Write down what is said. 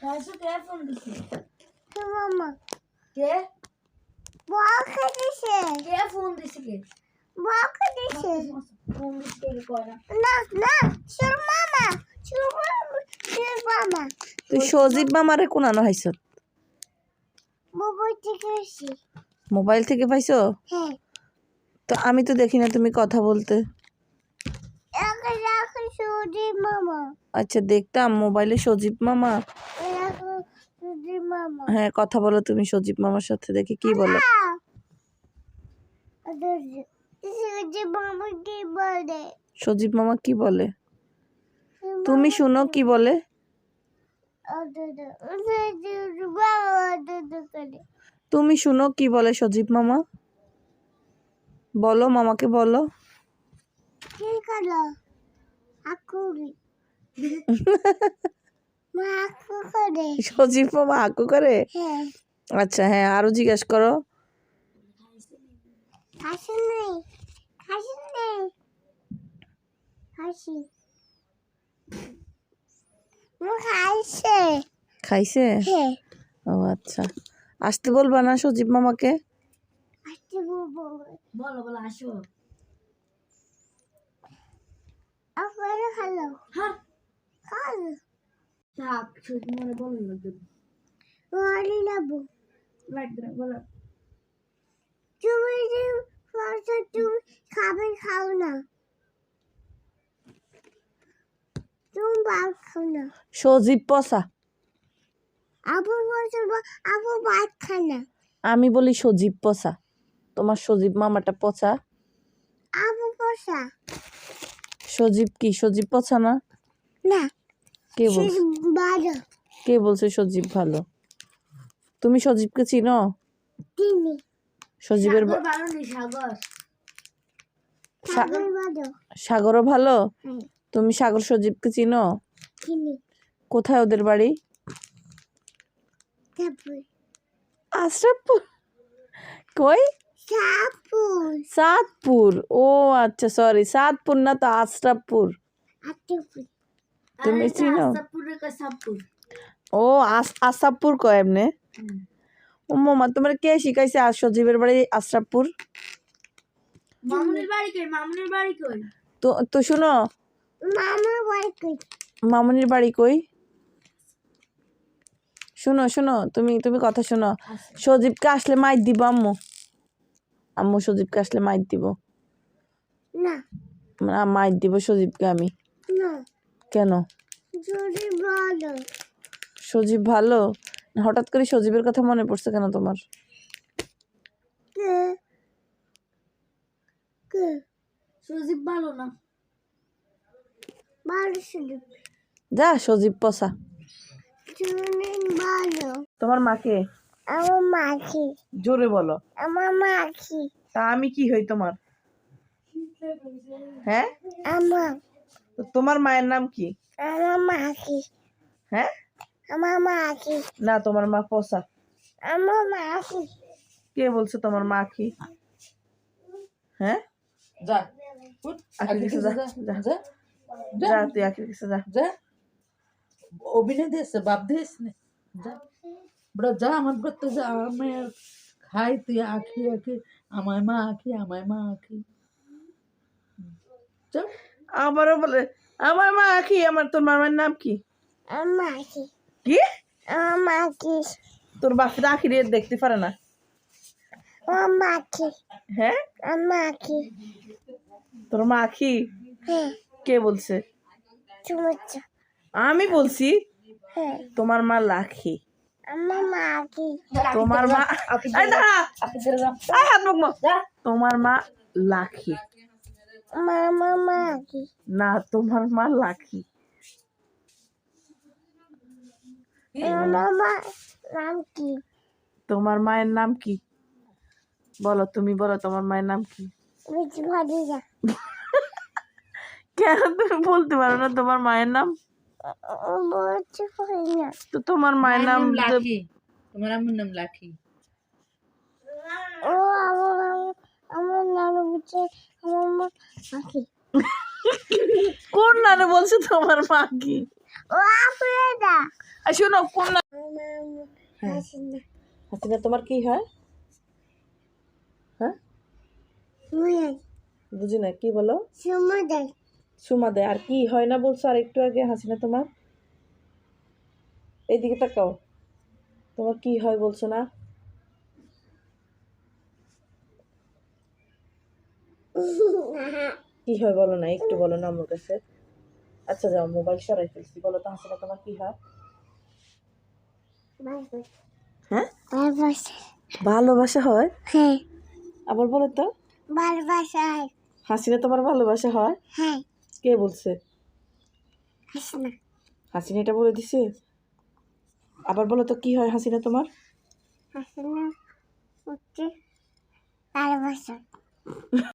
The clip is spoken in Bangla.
রাইসু কে ফোন দিছে? মামা কে? বকা দিছে। কে ফোন দিছে কে? বকা দিছে। ফোন দিছে কে কয় না? না না শুর মামা শুর মামা তুই সজীব মামারে কোনানো হাইছ? মোবাইল থেকে এসে। মোবাইল থেকে পাইছো? হ্যাঁ তো আমি তো দেখি না তুমি কথা বলতে। একা রাখো সুজি মামা। আচ্ছা দেখতাম মোবাইলে সজীব মামা। রাখো সুজি মামা। হ্যাঁ কথা বলো তুমি সজীব মামার সাথে, দেখি কি বলে। সুজি মামা কি বলে? সজীব মামা কি বলে তুমি শুনো কি বলে। তুমি শুনো কি বলে সজীব মামা, বলো মামাকে বলো। কি করলো? আকুরি মা আকু করে। সজীব মামা আকু করে? হ্যাঁ আচ্ছা হ্যাঁ আরো জিজ্ঞেস করো। হাসি নেই হাসি নেই হাসি খাইছে। খাইছে? হ্যাঁ ও আচ্ছা আসতে বলবা না সজীব মামাকে? আসতে বলবো। বলো বলো আসো। আপনারা খালো হ্যাঁ খালো থাক শুধু মনে বলো লাগবে। ওয়ারি লাবু লাগবে না বলো। তুমি যে ফসল তুমি খাবে খাও না, তুমি ভাত খাও না। সজীব পচা। আবু ফসল আবু ভাত খায় না। আমি বলি সজীব পচা, তোমার সজীব মামাটা পচা। আবু পয়সা সজীব কি সজীব পচা না? না কে বলছে? বারো কে বলছে সজীব ভালো? তুমি সজীবকে চিনো? তিনি সজীবের সাগর ভালো নেই সাগর। সাগর বারো সাগরও ভালো? হ্যাঁ তুমি সাগর সজীবকে চিনো? তিনি কোথায় ওদের বাড়ি? তারপর আশরাফপুর। কই? সাপুর সাতপুর। ও আচ্ছা সরি, সাতপুর না তো আশরাফপুর। আটপুর তুমি চিনো? সাপুরের কা সাপুর। ও আশরাফপুর কয় এমনে? ও মামা তোমার কে শিখাইছে আর সজীবের বাড়ি আশরাফপুর? মামুনির বাড়ি কই? মামুনির বাড়ি কই? তো তো শুনো, মামার বাড়ি কই? মামুনির বাড়ি কই? শুনো শুনো তুমি তুমি কথা শুনো। সজীবকে আসলে মাইর দিব আম্মু। আম্মু সজীবকে আসলে মাইর দিব। না না মাইর দিব সজীবকে আমি। না কেন? যদি বলো সজীব ভালো? হঠাৎ করে সজীবের কথা মনে পড়ছে কেন তোমার? কে কে সুজিব ভালো না। ভালো শুধু যা সজীব পচা। শুনে ভালো। তোমার মাকে? আমার মাখি জোরে বলো। আমার মাখি তা আমি কি হই তোমার? হ্যাঁ আমার তো তোমার মায়ের নাম কি? আমার মাখি হ্যাঁ আমার মাখি না তোমার মা পচা। আমার মাখি কে বলছে তোমার মা কি? হ্যাঁ যা আখির কাছে যা যা যা যা তুই আখির কাছে যা। যা অভিনয় দিয়েছে বাপ দিয়েছ না যা বড় যা আমার তো যা আমি খাই তুই আখি আখি আমায় মা আখি আমায় মা আখি চল আবারও বলে আমার মা আখি। আমার তোর মামার নাম কি? আমার মাখি কি? আমার মাখি তোর বাপটা আখি রে দেখতে পারে না? আমার মাখি হ্যাঁ আমার মাখি তোর মা আখি? হ্যাঁ কে বলছে? চুমুচা আমি বলছি। হ্যাঁ তোমার মা লাখি। আমার মাখি তোমার মা এই দাঁড়া এই হাত মুখ তোমার মা লাখি মামা মাখি না তোমার মা লাখি। আমার মা নাম কি? তোমার মায়ের নাম কি বলো? তুমি বলো তোমার মায়ের নাম কি? বিচি ভাজিয়া কেন তুমি বলতে পারো না তোমার মায়ের নাম? বলতে পারি না। তো তোমার মায়ের নাম লাখি তোমার আমার নাম লাখি ও আমার নাম হচ্ছে আমার মা মাখি। কোন নানু বলছে তোমার মা কি? ও আপুরে দা আর শোনো কোন না হ্যাঁ। হাসিনা হাসিনা তোমার কি হয়? হ্যাঁ মুয়ে বুঝি না, কি বলো? সুমদে সুমা দেয়। আর কি হয় না বলছো আর একটু আগে? হাসিনা তোমার, এইদিকে তাকাও, তোমার কি হয় বলছো না? কি হয় বলো না, একটু বলো না আমার কাছে। আচ্ছা যাও, মোবাইল সরাই ফেলছি, বলো তো হাসিনা তোমার কি হয়? হ্যাঁ ভালোবাসা ভালোবাসা হয়। হ্যাঁ আবার বলো তো, ভালোবাসা হাসিনা তোমার ভালোবাসা হয়? হ্যাঁ কে বলছে? হাসিনা হাসিনা এটা বলে দিছে? আবার বলো তো কি হয় হাসিনা তোমার? হাসিনা হচ্ছে ভালোবাসা